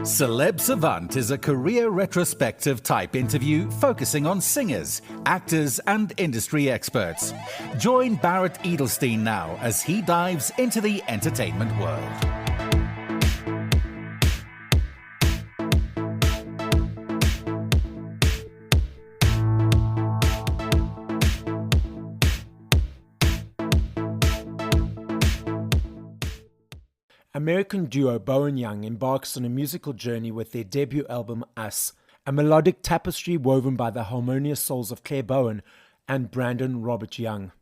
Celeb Savant is a career retrospective type interview focusing on singers, actors, and industry experts. Join Barrett Edelstein now as he dives into the entertainment world. American duo Bowen Young embarks on a musical journey with their debut album Us, a melodic tapestry woven by the harmonious souls of Clare Bowen and Brandon Robert Young.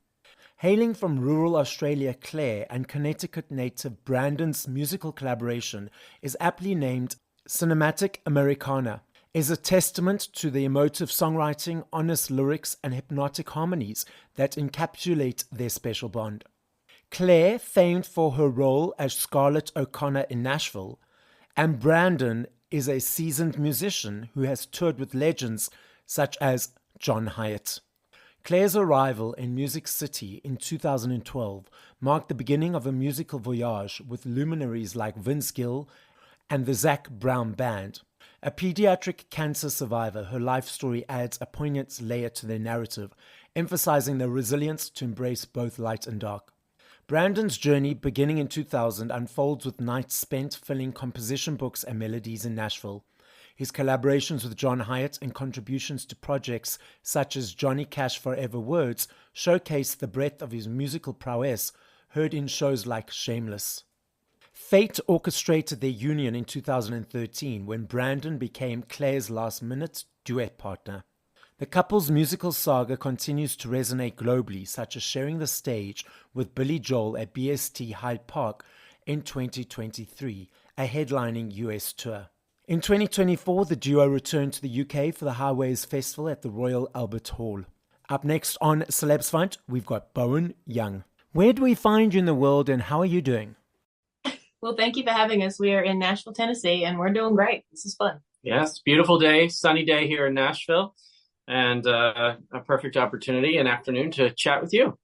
Hailing from rural Australia, Clare and Connecticut native Brandon's musical collaboration is aptly named Cinematic Americana, is a testament to the emotive songwriting, honest lyrics and hypnotic harmonies that encapsulate their special bond. Clare, famed for her role as Scarlett O'Connor in Nashville, and Brandon is a seasoned musician who has toured with legends such as John Hiatt. Clare's arrival in Music City in 2012 marked the beginning of a musical voyage with luminaries like Vince Gill and the Zac Brown Band. A pediatric cancer survivor, her life story adds a poignant layer to their narrative, emphasizing the resilience to embrace both light and dark. Brandon's journey, beginning in 2000, unfolds with nights spent filling composition books and melodies in Nashville. His collaborations with John Hiatt and contributions to projects such as Johnny Cash Forever Words showcase the breadth of his musical prowess, heard in shows like Shameless. Fate orchestrated their union in 2013 when Brandon became Clare's last-minute duet partner. The couple's musical saga continues to resonate globally, such as sharing the stage with Billy Joel at BST Hyde Park in 2023, a headlining US tour. In 2024, the duo returned to the UK for the Highways Festival at the Royal Albert Hall. Up next on Celeb Savant, we've got Bowen Young. Where do we find you in the world and how are you doing? Well, thank you for having us. We are in Nashville, Tennessee, and we're doing great. This is fun. Yes, beautiful day, sunny day here in Nashville. And a perfect opportunity and afternoon to chat with you.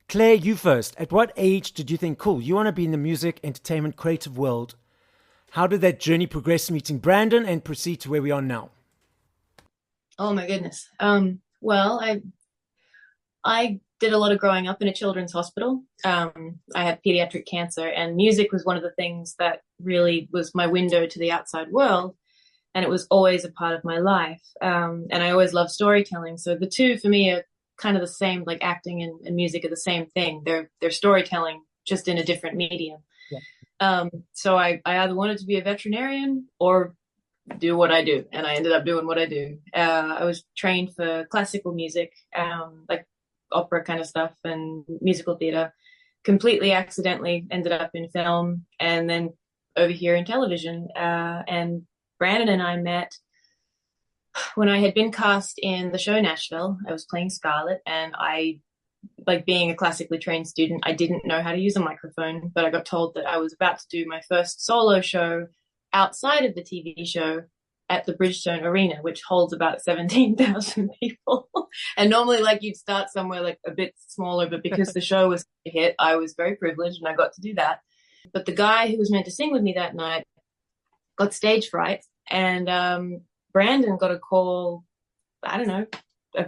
Clare, you first. At what age did you think, cool, you want to be in the music, entertainment, creative world? How did that journey progress meeting Brandon and proceed to where we are now? Oh, my goodness. Well, I did a lot of growing up in a children's hospital. I had pediatric cancer, and music was one of the things that really was my window to the outside world. And it was always a part of my life. And I always loved storytelling. So the two for me are kind of the same, like acting and music are the same thing. They're storytelling, just in a different medium. Yeah. So I either wanted to be a veterinarian or do what I do. And I ended up doing what I do. I was trained for classical music, like opera kind of stuff and musical theater. Completely accidentally ended up in film and then over here in television. And Brandon and I met when I had been cast in the show Nashville. I was playing Scarlett, and I, like being a classically trained student, I didn't know how to use a microphone, but I got told that I was about to do my first solo show outside of the TV show at the Bridgestone Arena, which holds about 17,000 people. And normally, like, you'd start somewhere like a bit smaller, but because the show was a hit, I was very privileged and I got to do that. But the guy who was meant to sing with me that night got stage fright, and Brandon got a call, I don't know,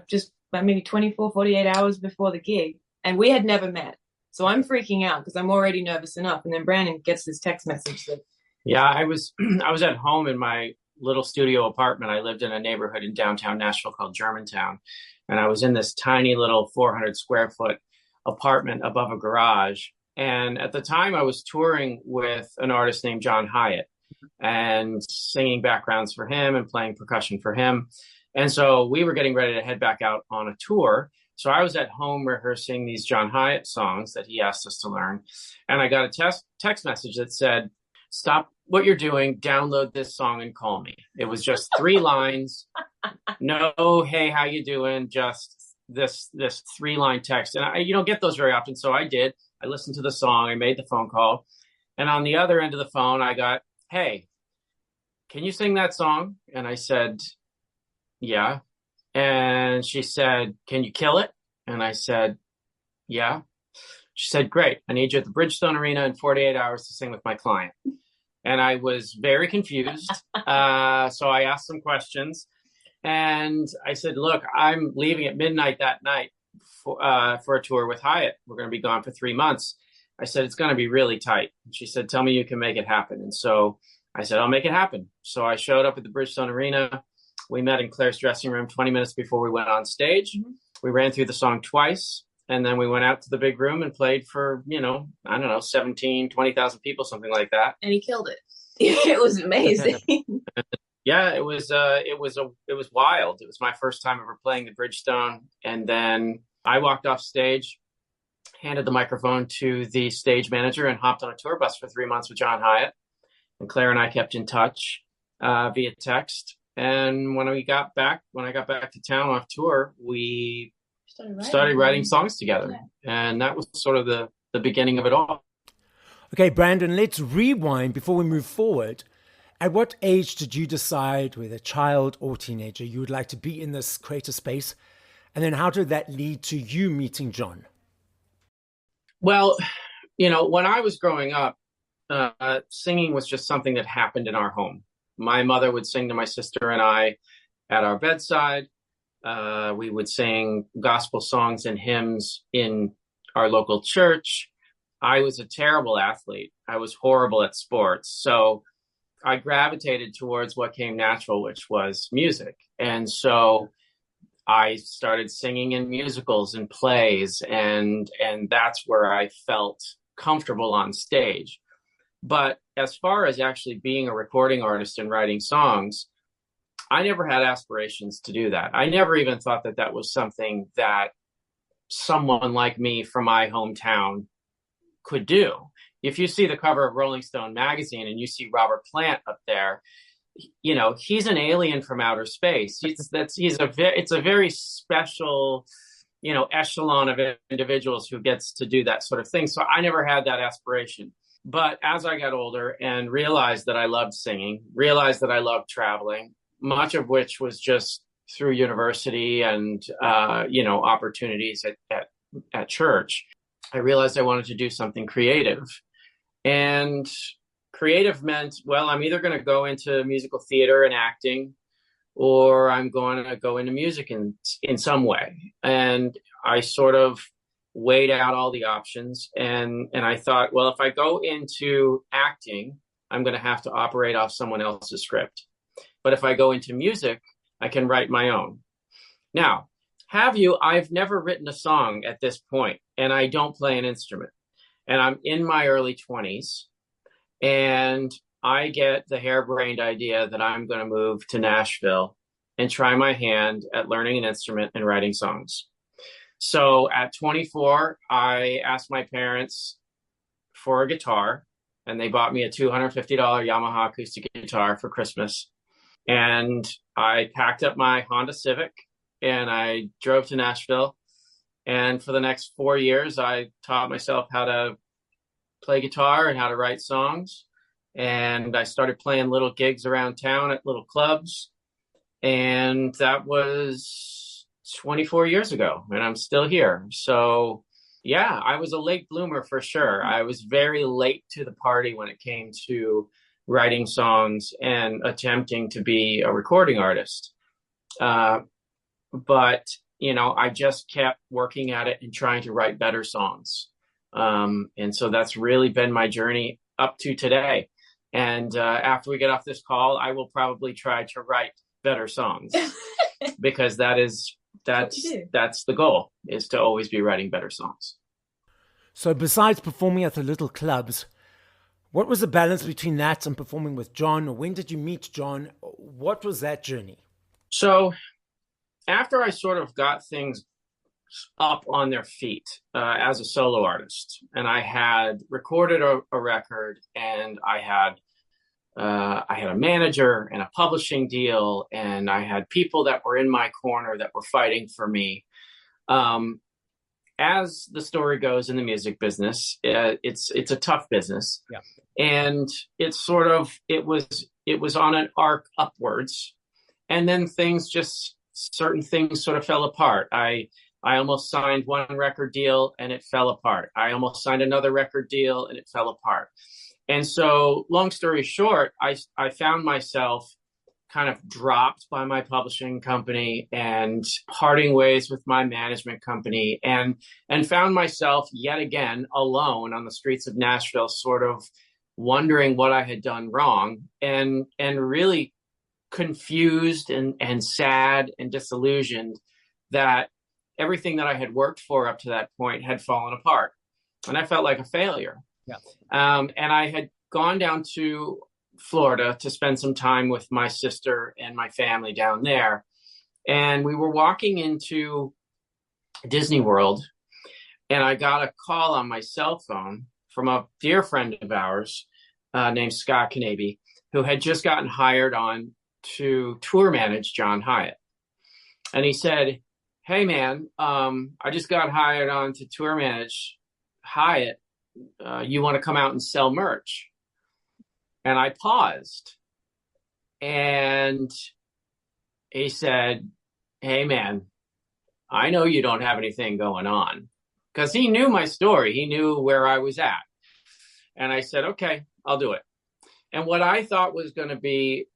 just maybe 24, 48 hours before the gig, and we had never met. So I'm freaking out because I'm already nervous enough, and then Brandon gets this text message that... Yeah, I was at home in my little studio apartment. I lived in a neighborhood in downtown Nashville called Germantown, and I was in this tiny little 400 square foot apartment above a garage. And at the time I was touring with an artist named John Hiatt and singing backgrounds for him and playing percussion for him. And so we were getting ready to head back out on a tour. So I was at home rehearsing these John Hiatt songs that he asked us to learn. And I got a text message that said, "Stop what you're doing, download this song and call me." It was just 3 lines. No, hey, how you doing? Just this 3-line text. And I don't get those very often. So I did. I listened to the song. I made the phone call. And on the other end of the phone, I got, "Hey, can you sing that song?" And I said, "Yeah." And she said, "Can you kill it?" And I said, "Yeah." She said, "Great. I need you at the Bridgestone Arena in 48 hours to sing with my client." and I was very confused. So I asked some questions, and I said, look, I'm leaving at midnight that night for a tour with Hiatt. We're going to be gone for 3 months. I said, it's going to be really tight. And she said, tell me you can make it happen. And so I said, I'll make it happen. So I showed up at the Bridgestone Arena. We met in Claire's dressing room 20 minutes before we went on stage. Mm-hmm. We ran through the song twice. And then we went out to the big room and played for, 20,000 people, something like that. And he killed it. It was amazing. Yeah, it was wild. It was my first time ever playing the Bridgestone. And then I walked off stage, handed the microphone to the stage manager, and hopped on a tour bus for 3 months with John Hiatt. And Claire and I kept in touch via text. And when I got back to town off tour, we started writing songs together. Yeah. And that was sort of the beginning of it all. Okay, Brandon, let's rewind before we move forward. At what age did you decide, whether child or teenager, you would like to be in this creative space? And then how did that lead to you meeting John? Well, when I was growing up, singing was just something that happened in our home. My mother would sing to my sister and I at our bedside. We would sing gospel songs and hymns in our local church. I was a terrible athlete. I was horrible at sports. So I gravitated towards what came natural, which was music. And so I started singing in musicals and plays, and that's where I felt comfortable on stage. But as far as actually being a recording artist and writing songs, I never had aspirations to do that. I never even thought that that was something that someone like me from my hometown could do. If you see the cover of Rolling Stone magazine and you see Robert Plant up there, he's an alien from outer space. It's a very special, echelon of individuals who gets to do that sort of thing. So I never had that aspiration. But as I got older and realized that I loved singing, realized that I loved traveling, much of which was just through university and, opportunities at church, I realized I wanted to do something creative. And creative meant, well, I'm either going to go into musical theater and acting, or I'm going to go into music in some way. And I sort of weighed out all the options. And I thought, well, if I go into acting, I'm going to have to operate off someone else's script. But if I go into music, I can write my own. Now, I've never written a song at this point, and I don't play an instrument. And I'm in my early 20s, and I get the harebrained idea that I'm going to move to Nashville and try my hand at learning an instrument and writing songs. So at 24, I asked my parents for a guitar, and they bought me a $250 Yamaha acoustic guitar for Christmas. And I packed up my Honda Civic and I drove to Nashville. And for the next 4 years, I taught myself how to play guitar and how to write songs. And I started playing little gigs around town at little clubs. And that was 24 years ago, and I'm still here. So yeah, I was a late bloomer for sure. I was very late to the party when it came to writing songs and attempting to be a recording artist. But, I just kept working at it and trying to write better songs. And so that's really been my journey up to today. And after we get off this call, I will probably try to write better songs because that's the goal, is to always be writing better songs. So besides performing at the little clubs, what was the balance between that and performing with John? When did you meet John? What was that journey? So after I sort of got things up on their feet as a solo artist, and I had recorded a record, and I had a manager and a publishing deal, and I had people that were in my corner that were fighting for me. As the story goes in the music business, it's a tough business. Yeah. And it was on an arc upwards, and then certain things sort of fell apart. I almost signed one record deal and it fell apart. I almost signed another record deal and it fell apart. And so long story short, I found myself kind of dropped by my publishing company and parting ways with my management company, and found myself yet again alone on the streets of Nashville, sort of wondering what I had done wrong, and really confused and sad and disillusioned that everything that I had worked for up to that point had fallen apart. And I felt like a failure. Yeah. And I had gone down to Florida to spend some time with my sister and my family down there. And we were walking into Disney World, and I got a call on my cell phone from a dear friend of ours named Scott Knaby, who had just gotten hired on to tour manage John Hiatt. And he said, "Hey man, I just got hired on to tour manage Hiatt. You want to come out and sell merch?" And I paused, and he said, "Hey man, I know you don't have anything going on," because he knew my story. He knew where I was at. And I said, "Okay, I'll do it." And what I thought was going to be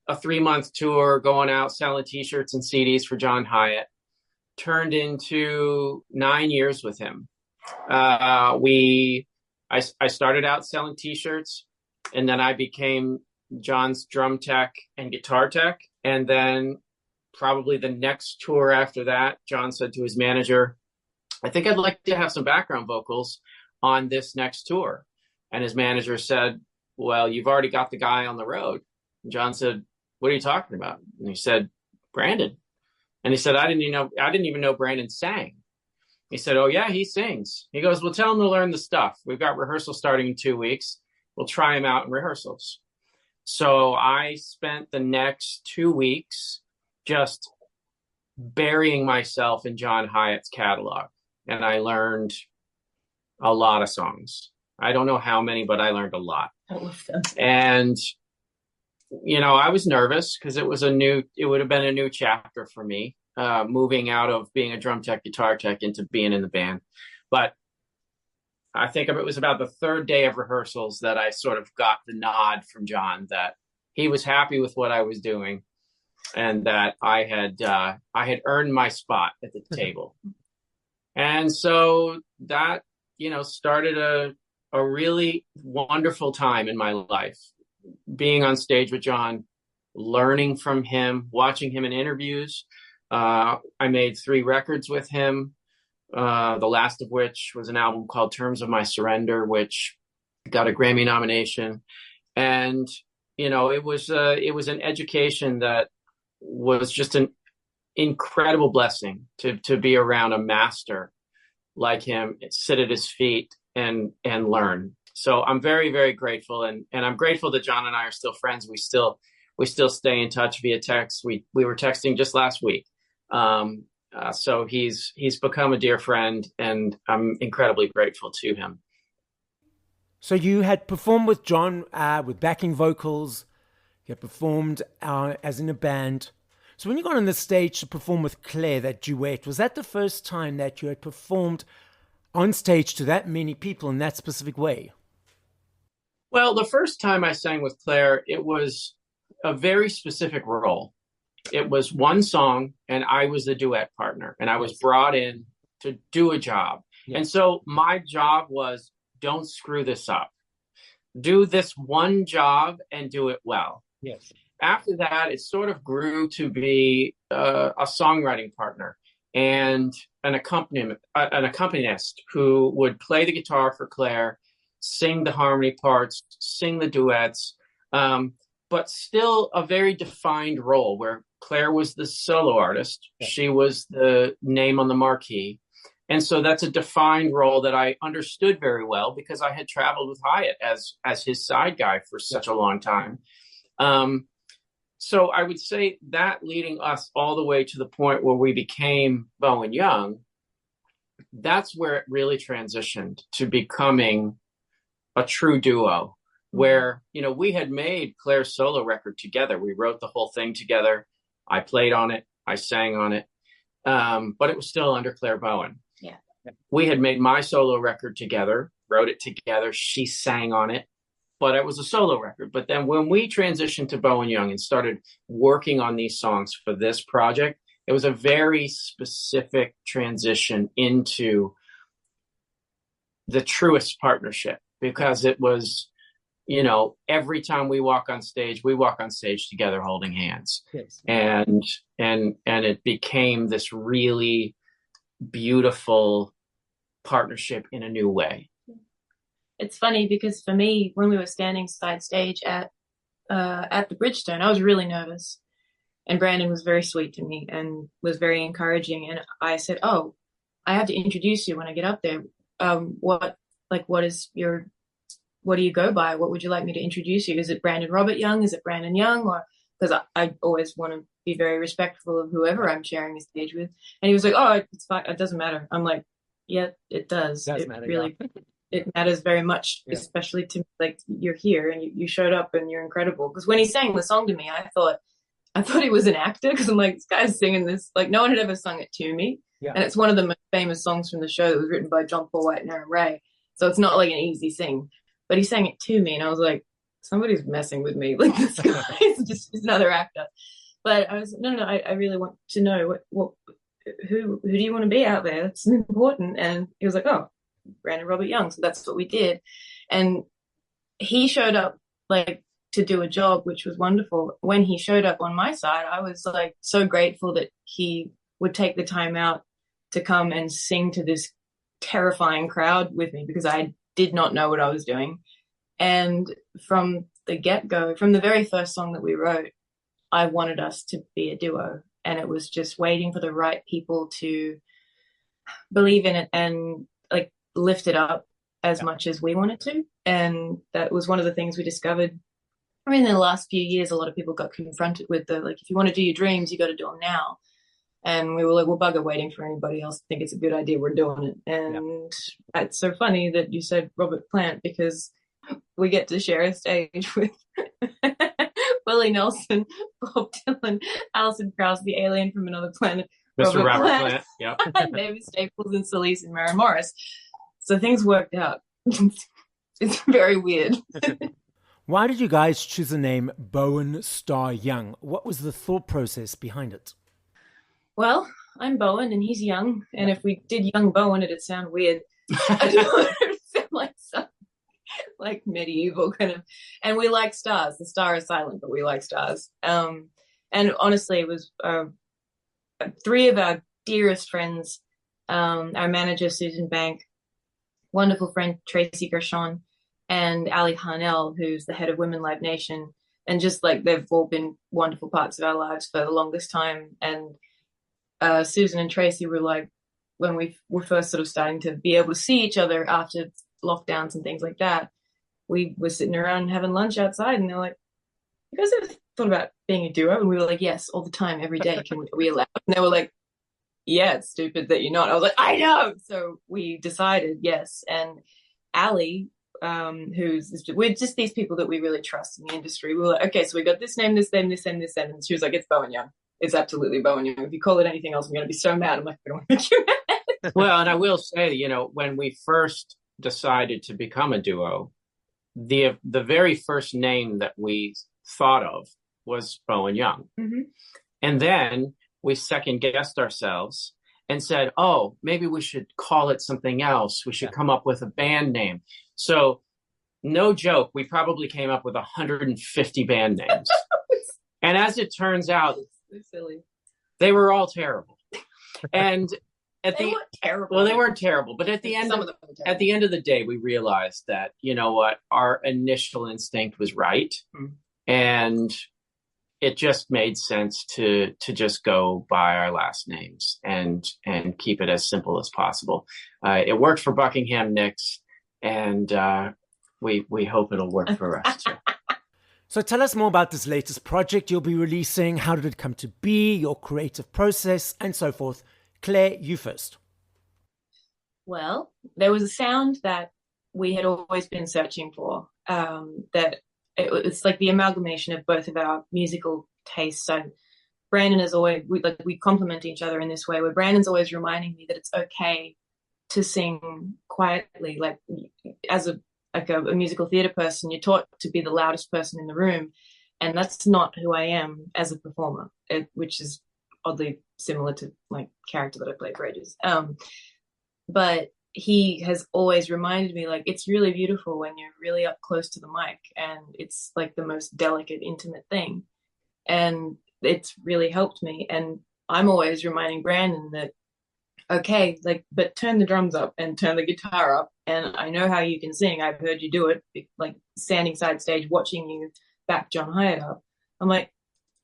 a 3-month tour, going out selling T-shirts and CDs for John Hiatt, turned into 9 years with him. I started out selling T-shirts, and then I became John's drum tech and guitar tech. And then probably the next tour after that, John said to his manager, "I think I'd like to have some background vocals on this next tour." And his manager said, "Well, you've already got the guy on the road." And John said, "What are you talking about?" And he said, "Brandon." And he said, I didn't even know Brandon sang." He said, "Oh yeah, he sings." He goes, "Well, tell him to learn the stuff. We've got rehearsal starting in 2 weeks. We'll try him out in rehearsals." So I spent the next 2 weeks just burying myself in John Hiatt's catalog. And I learned a lot of songs. I don't know how many, but I learned a lot. All of them. And, I was nervous because it would have been a new chapter for me, moving out of being a drum tech, guitar tech into being in the band. But I think it was about the third day of rehearsals that I sort of got the nod from John that he was happy with what I was doing, and that I had earned my spot at the table. And so that, started a really wonderful time in my life, being on stage with John, learning from him, watching him in interviews. I made 3 records with him. The last of which was an album called Terms of My Surrender, which got a Grammy nomination. And, it was an education that was just an incredible blessing to be around a master like him, sit at his feet and learn. So I'm very, very grateful. And I'm grateful that John and I are still friends. We still stay in touch via text. We were texting just last week. So he's become a dear friend, and I'm incredibly grateful to him. So you had performed with John with backing vocals. You had performed as in a band. So when you got on the stage to perform with Clare, that duet, was that the first time that you had performed on stage to that many people in that specific way? Well, the first time I sang with Clare, it was a very specific role. It was one song, and I was the duet partner, and I was brought in to do a job. Yes. And so my job was, don't screw this up. Do this one job and do it well. Yes. After that, it sort of grew to be a songwriting partner and an accompanist who would play the guitar for Clare, sing the harmony parts, sing the duets, but still a very defined role where Clare was the solo artist. Yeah. She was the name on the marquee. And so that's a defined role that I understood very well because I had traveled with Hiatt as his side guy for such a long time. So I would say that leading us all the way to the point where we became Bowen Young, that's where it really transitioned to becoming a true duo, where, we had made Clare's solo record together. We wrote the whole thing together. I played on it. I sang on it. But it was still under Clare Bowen. Yeah. We had made my solo record together, wrote it together. She sang on it. but it was a solo record. But then when we transitioned to Bowen Young and started working on these songs for this project, it was a very specific transition into the truest partnership, because it was, every time we walk on stage together holding hands. Yes. And it became this really beautiful partnership in a new way. It's funny because for me, when we were standing side stage at the Bridgestone, I was really nervous, and Brandon was very sweet to me and was very encouraging. And I said, "Oh, I have to introduce you when I get up there. What do you go by? What would you like me to introduce you? Is it Brandon Robert Young? Is it Brandon Young?" Or because I always want to be very respectful of whoever I'm sharing the stage with. And he was like, "Oh, it's fine. It doesn't matter." I'm like, "Yeah, it does. It does matter, really." Yeah. It matters very much, yeah. Especially to me, like, you're here and you showed up and you're incredible. Because when he sang the song to me, I thought he was an actor, because I'm like, this guy's singing this, like, no one had ever sung it to me. Yeah. And it's one of the most famous songs from the show that was written by John Paul White and Aaron Ray. So it's not like an easy sing, but he sang it to me, and I was like, somebody's messing with me. Like, this guy is just another actor. But I was, no, I really want to know who do you want to be out there? That's important. And he was like, "Oh, Brandon Robert Young." So that's what we did. And he showed up, like, to do a job, which was wonderful. When he showed up on my side, I was like so grateful that he would take the time out to come and sing to this terrifying crowd with me, because I did not know what I was doing. And from the get-go, from the very first song that we wrote, I wanted us to be a duo, and it was just waiting for the right people to believe in it and, like, lift it up as much as we wanted to. And that was one of the things we discovered. I mean, in the last few years, a lot of people got confronted with if you want to do your dreams, you got to do them now. And we were like, well, bugger waiting for anybody else to think it's a good idea. We're doing it. And It's so funny that you said Robert Plant, because we get to share a stage with Willie Nelson, Bob Dylan, Alison Krauss, the alien from another planet, Mr. Robert Plant. Yep. David Staples and Solis and Maren Morris. So things worked out. It's very weird. Why did you guys choose the name Bowen Star Young? What was the thought process behind it? Well, I'm Bowen and he's Young. And if we did Young Bowen, it'd sound weird. I don't want it to sound like something like medieval kind of. And we like stars. The star is silent, but we like stars. And honestly, it was three of our dearest friends, our manager, Susan Bank, wonderful friend, Tracy Gershon, and Ali Harnell, who's the head of Women Live Nation. And just, like, they've all been wonderful parts of our lives for the longest time. And Susan and Tracy were like, when we were first sort of starting to be able to see each other after lockdowns and things like that, we were sitting around having lunch outside, and they're like, "You guys ever thought about being a duo?" And we were like, "Yes, all the time, every day. Are we allowed?" And they were like, "Yeah, it's stupid that you're not." I was like, "I know." So we decided yes. And Ali, we're just these people that we really trust in the industry. We were like, okay, so we got this name, this name, this name, this name. And she was like, "It's Bowen Young. It's absolutely Bowen Young. If you call it anything else, I'm going to be so mad." I'm like, "I don't want to make you mad." Well, and I will say, when we first decided to become a duo, the very first name that we thought of was Bowen Young. Mm-hmm. And then we second guessed ourselves and said, "Oh, maybe we should call it something else. We should come up with a band name." So, no joke, we probably came up with 150 band names. And as it turns out, silly. They were all terrible. And they weren't terrible. Well, they weren't terrible, but at the end of the day, we realized that, you know what, our initial instinct was right. Mm-hmm. And it just made sense to just go by our last names and keep it as simple as possible. It worked for Buckingham Nicks, and we hope it'll work for us too. So tell us more about this latest project you'll be releasing. How did it come to be, your creative process, and so forth? Claire, you first. Well, there was a sound that we had always been searching for, that it's like the amalgamation of both of our musical tastes. So Brandon is always, we complement each other in this way, where Brandon's always reminding me that it's okay to sing quietly, like as like a musical theater person, you're taught to be the loudest person in the room. And that's not who I am as a performer, which is oddly similar to my character that I played for ages. But he has always reminded me, like, it's really beautiful when you're really up close to the mic, and it's like the most delicate, intimate thing. And it's really helped me. And I'm always reminding Brandon that, okay, like, but turn the drums up and turn the guitar up. And I know how you can sing. I've heard you do it, like standing side stage, watching you back John Hiatt up. I'm like,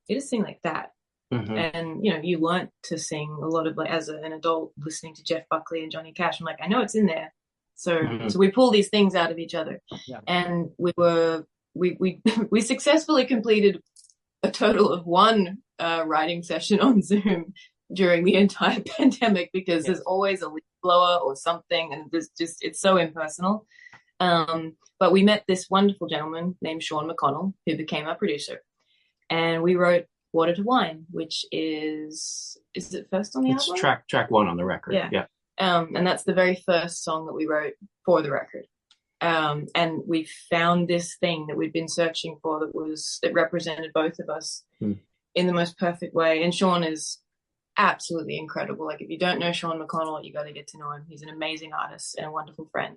you just sing like that. Mm-hmm. And, you know, you learn to sing a lot of, like, as an adult, listening to Jeff Buckley and Johnny Cash. I'm like, I know it's in there. So we pull these things out of each other. Yeah. And we successfully completed a total of one writing session on Zoom during the entire pandemic, because there's always a leaf blower or something, and there's just, it's so impersonal. But we met this wonderful gentleman named Sean McConnell, who became our producer, and we wrote Water to Wine, which is it first on the album? It's track one on the record. Yeah. And that's the very first song that we wrote for the record. And we found this thing that we'd been searching for that represented both of us in the most perfect way. And Sean is absolutely incredible. Like, if you don't know Sean McConnell, you got to get to know him. He's an amazing artist and a wonderful friend.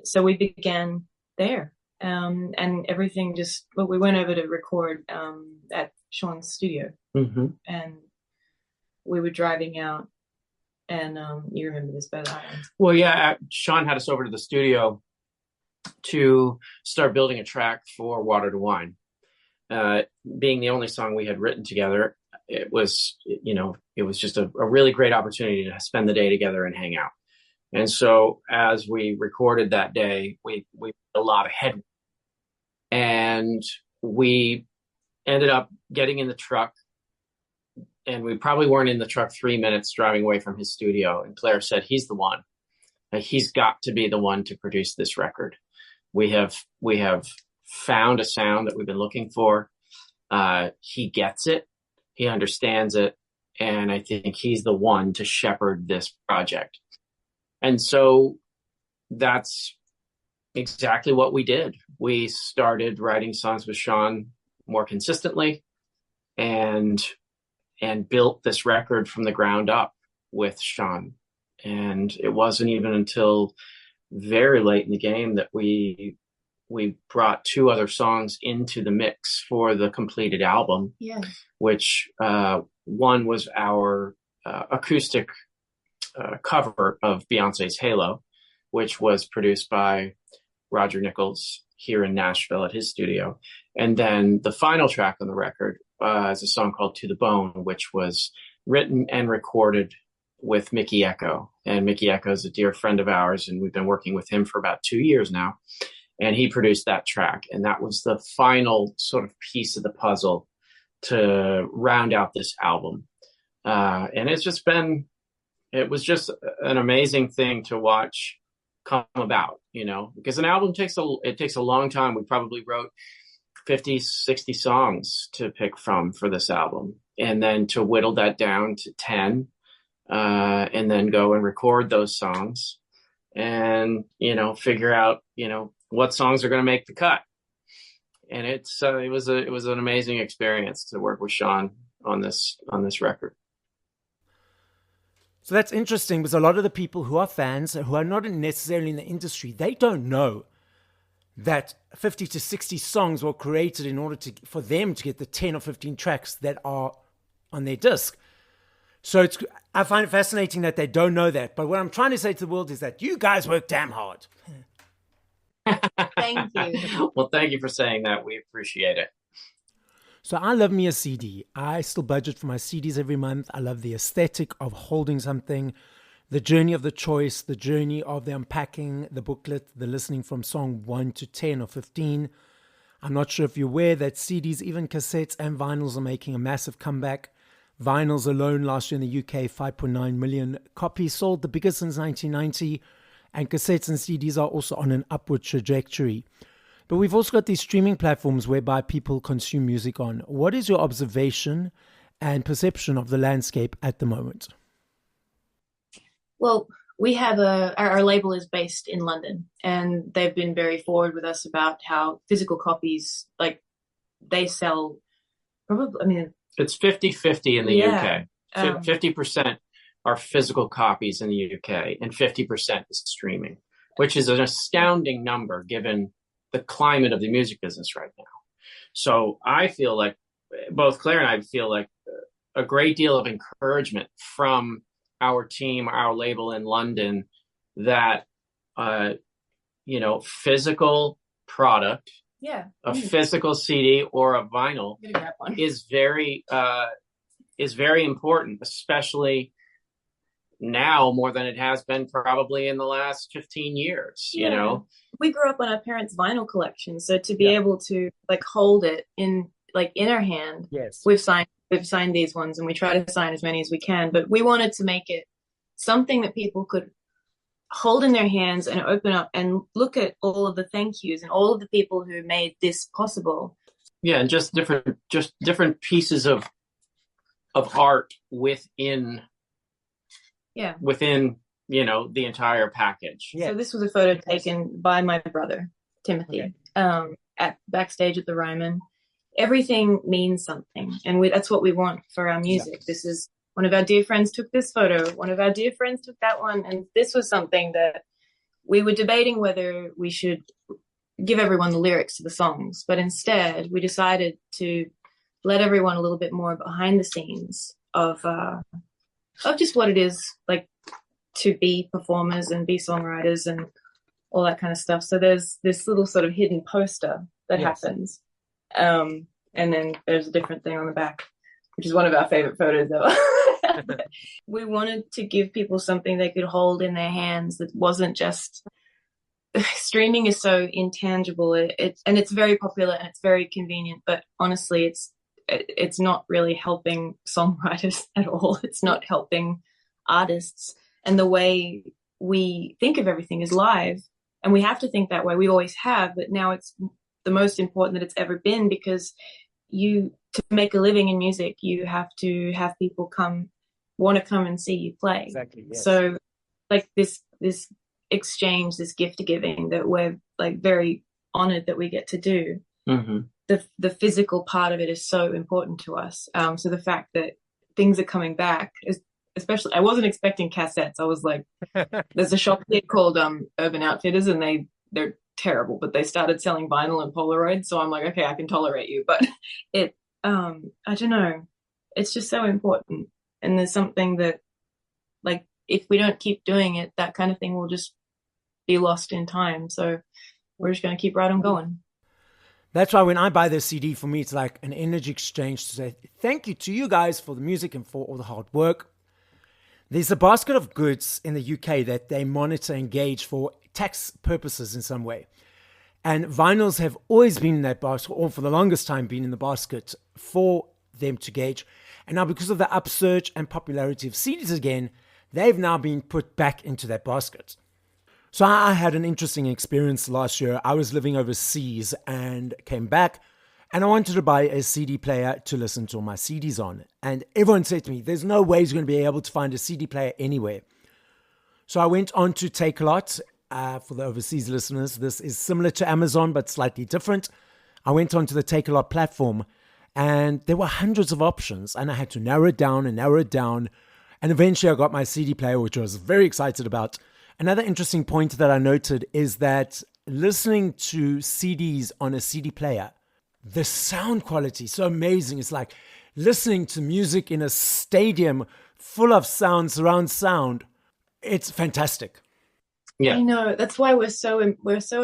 So we began there. And everything we went over to record at Sean's studio. Mm-hmm. And we were driving out, and you remember this better than I am. Well, yeah, Sean had us over to the studio to start building a track for Water to Wine. Being the only song we had written together, it was just a really great opportunity to spend the day together and hang out. And so as we recorded that day, we did a lot of head, and we ended up getting in the truck, and we probably weren't in the truck 3 minutes driving away from his studio. And Claire said, he's the one. He's got to be the one to produce this record. We have found a sound that we've been looking for. He gets it. He understands it. And I think he's the one to shepherd this project. And so that's exactly what we did. We started writing songs with Sean more consistently, and built this record from the ground up with Sean. And it wasn't even until very late in the game that we brought two other songs into the mix for the completed album, which one was our acoustic cover of Beyonce's Halo, which was produced by Roger Nichols here in Nashville at his studio. And then the final track on the record is a song called To the Bone, which was written and recorded with Mickey Echo. And Mickey Echo is a dear friend of ours, and we've been working with him for about 2 years now. And he produced that track. And that was the final sort of piece of the puzzle to round out this album. And it was just an amazing thing to watch come about, because an album takes a long time. We probably wrote 50, 60 songs to pick from for this album, and then to whittle that down to 10, and then go and record those songs and, figure out, what songs are going to make the cut. And it was an amazing experience to work with Sean on this record. So that's interesting, because a lot of the people who are fans, who are not necessarily in the industry, they don't know that 50 to 60 songs were created in order for them to get the 10 or 15 tracks that are on their disc. So I find it fascinating that they don't know that. But what I'm trying to say to the world is that you guys work damn hard. Thank you. Well, thank you for saying that. We appreciate it. So I love me a CD. I still budget for my CDs every month. I love the aesthetic of holding something, the journey of the choice, the journey of the unpacking, the booklet, the listening from song 1 to 10 or 15. I'm not sure if you're aware that CDs, even cassettes and vinyls are making a massive comeback. Vinyls alone last year in the UK, 5.9 million copies sold, the biggest since 1990. And cassettes and CDs are also on an upward trajectory. But we've also got these streaming platforms whereby people consume music on. What is your observation and perception of the landscape at the moment? Well, We have our label is based in London, and they've been very forward with us about how physical copies, like, they sell probably, I mean, it's 50-50 in the UK. 50% are physical copies in the UK and 50% is streaming, which is an astounding number given the climate of the music business right now. So I feel like both Claire and I feel like a great deal of encouragement from our team, our label in London, that, physical product, a physical CD or a vinyl is very important, especially now more than it has been probably in the last 15 years, you know? We grew up on our parents' vinyl collection. So to be able to like hold it in our hand, we've signed these ones, and we try to sign as many as we can, but we wanted to make it something that people could hold in their hands and open up and look at all of the thank yous and all of the people who made this possible. Yeah, and just different pieces of art within the entire package. So this was a photo taken by my brother Timothy at backstage at the Ryman. Everything means something, and that's what we want for our music. This is one of our dear friends took this photo, one of our dear friends took that one, and this was something that we were debating whether we should give everyone the lyrics to the songs, but instead we decided to let everyone a little bit more behind the scenes of just what it is like to be performers and be songwriters and all that kind of stuff. So there's this little sort of hidden poster that happens. And then there's a different thing on the back, which is one of our favorite photos though. We wanted to give people something they could hold in their hands that wasn't just streaming is so intangible. And it's very popular and it's very convenient, but honestly, it's not really helping songwriters at all. It's not helping artists. And the way we think of everything is live, and we have to think that way. We always have, but now it's the most important that it's ever been, because to make a living in music, you have to have people want to come and see you play. Exactly. Yes. So like this exchange, this gift giving that we're like very honored that we get to do. Mm-hmm. The physical part of it is so important to us. So the fact that things are coming back, especially, I wasn't expecting cassettes. I was like, there's a shop here called Urban Outfitters, and they're terrible, but they started selling vinyl and Polaroid. So I'm like, okay, I can tolerate you. But I don't know. It's just so important. And there's something that, like, if we don't keep doing it, that kind of thing will just be lost in time. So we're just going to keep right on going. That's why when I buy this CD, for me, it's like an energy exchange to say thank you to you guys for the music and for all the hard work. There's a basket of goods in the UK that they monitor and gauge for tax purposes in some way. And vinyls have always been in that basket, or for the longest time been in the basket for them to gauge. And now because of the upsurge and popularity of CDs again, they've now been put back into that basket. So I had an interesting experience last year. I was living overseas and came back, and I wanted to buy a CD player to listen to all my CDs on. And everyone said to me, there's no way you're going to be able to find a CD player anywhere. So I went on to Takealot. For the overseas listeners, this is similar to Amazon, but slightly different. I went onto the Takealot platform, and there were hundreds of options, and I had to narrow it down. And eventually I got my CD player, which I was very excited about. Another interesting point that I noted is that listening to CDs on a CD player, the sound quality is so amazing. It's like listening to music in a stadium full of sound, surround sound. It's fantastic. Yeah, I know. That's why we're so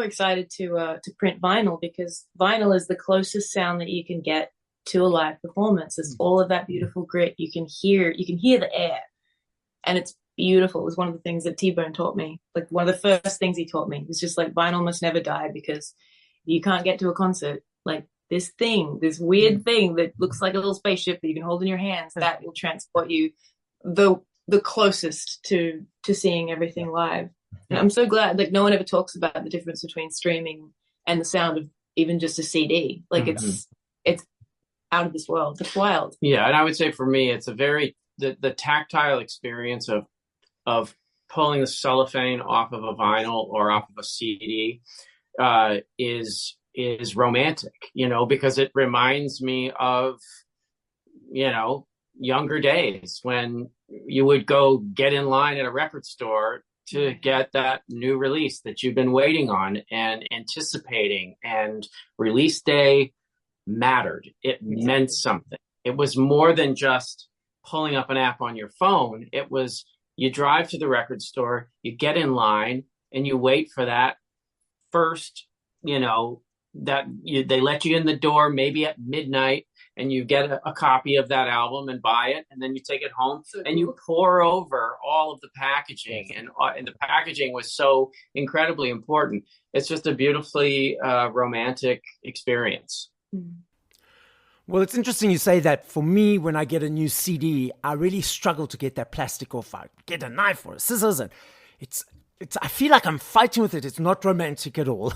excited to print vinyl, because vinyl is the closest sound that you can get to a live performance. It's all of that beautiful grit. You can hear the air, and it's beautiful. It was one of the things that T-Bone taught me. Like, one of the first things he taught me was just like, vinyl must never die, because you can't get to a concert like this weird thing that looks like a little spaceship that you can hold in your hands, that will transport you the closest to seeing everything live. And I'm so glad, like, no one ever talks about the difference between streaming and the sound of even just a CD. Like, it's out of this world. It's wild. Yeah, and I would say for me, it's a very the tactile experience of pulling the cellophane off of a vinyl or off of a CD is romantic, because it reminds me of, younger days when you would go get in line at a record store to get that new release that you've been waiting on and anticipating, and release day mattered. It meant something. It was more than just pulling up an app on your phone. It was, you drive to the record store, you get in line, and you wait for that first, they let you in the door maybe at midnight, and you get a copy of that album and buy it, and then you take it home and you pour over all of the packaging, and the packaging was so incredibly important. It's just a beautifully romantic experience. Well, it's interesting you say that. For me, when I get a new CD, I really struggle to get that plastic off. I get a knife or a scissors, and it's. I feel like I'm fighting with it. It's not romantic at all.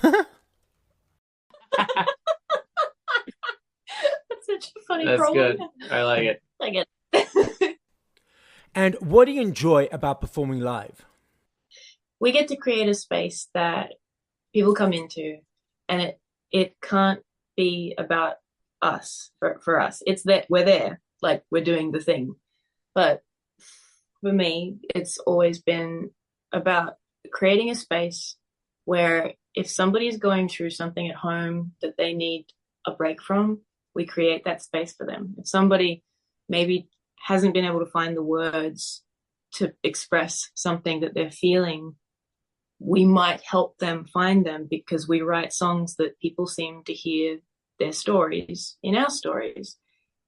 Such a funny That's problem. Good. I like it. Like it. And what do you enjoy about performing live? We get to create a space that people come into, and it can't be about us for us. It's that we're there, like we're doing the thing. But for me, it's always been about creating a space where if somebody is going through something at home that they need a break from, we create that space for them. If somebody maybe hasn't been able to find the words to express something that they're feeling, we might help them find them, because we write songs that people seem to hear their stories in our stories.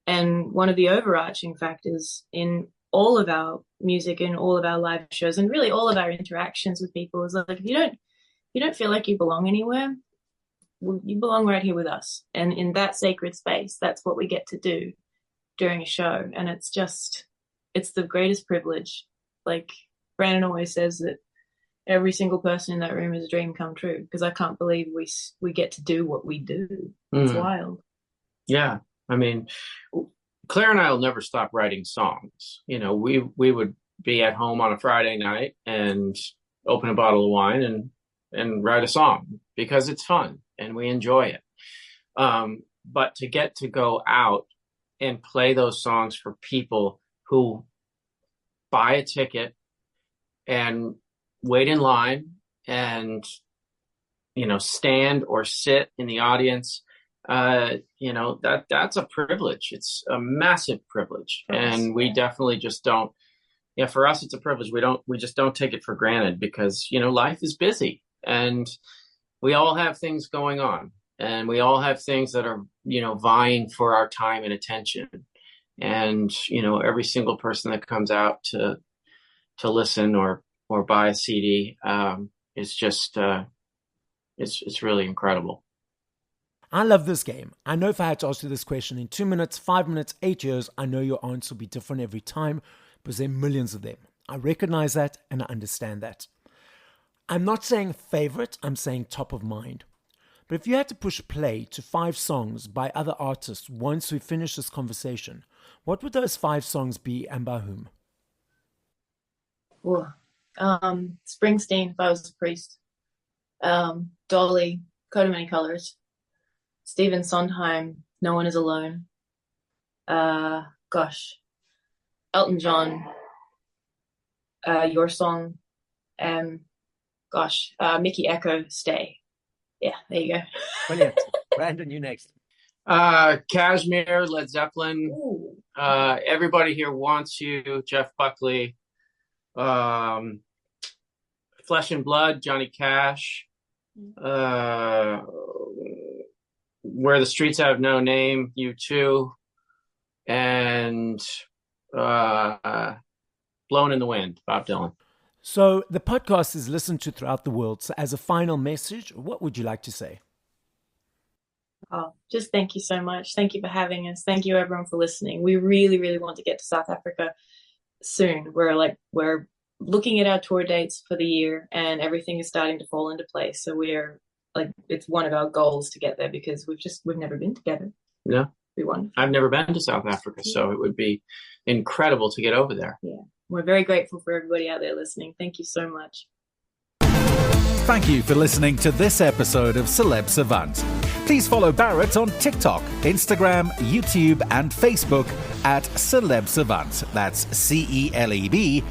And one of the overarching factors in all of our music and all of our live shows, and really all of our interactions with people, is like, if you don't feel like you belong anywhere, you belong right here with us. And in that sacred space, that's what we get to do during a show. And it's the greatest privilege. Like Brandon always says that every single person in that room is a dream come true, because I can't believe we get to do what we do. It's wild. Yeah. I mean, Claire and I will never stop writing songs. We would be at home on a Friday night and open a bottle of wine and write a song, because it's fun and we enjoy it. But to get to go out and play those songs for people who buy a ticket and wait in line and, stand or sit in the audience, that's a privilege. It's a massive privilege. And we definitely just don't, for us, it's a privilege. We just don't take it for granted, because, life is busy and we all have things going on, and we all have things that are, vying for our time and attention. And, every single person that comes out to listen or buy a CD, is just, it's really incredible. I love this game. I know if I had to ask you this question in 2 minutes, 5 minutes, 8 years, I know your answer will be different every time, because there are millions of them. I recognize that and I understand that. I'm not saying favorite, I'm saying top of mind. But if you had to push play to 5 songs by other artists once we finish this conversation, what would those 5 songs be, and by whom? Ooh. Springsteen, If I Was a Priest. Dolly, Coat of Many Colors. Stephen Sondheim, No One Is Alone. Elton John, Your Song. Mickey Echo, Stay. Yeah, there you go. Brilliant. Brandon, you next. Kashmir, Led Zeppelin. Ooh. Everybody Here Wants You, Jeff Buckley. Flesh and Blood, Johnny Cash. Where the Streets Have No Name, U2. And Blown in the Wind, Bob Dylan. So the podcast is listened to throughout the world. So as a final message, what would you like to say? Oh, just thank you so much. Thank you for having us. Thank you everyone for listening. We really, really want to get to South Africa soon. We're looking at our tour dates for the year, and everything is starting to fall into place. So we're it's one of our goals to get there, because we've never been together. No. We won. I've never been to South Africa, so it would be incredible to get over there. Yeah. we're very grateful for everybody out there listening. Thank you so much. Thank you for listening to this episode of Celeb Savant. Please follow Barrett on TikTok, Instagram, YouTube, and Facebook at Celeb Savant. That's CelebSavant.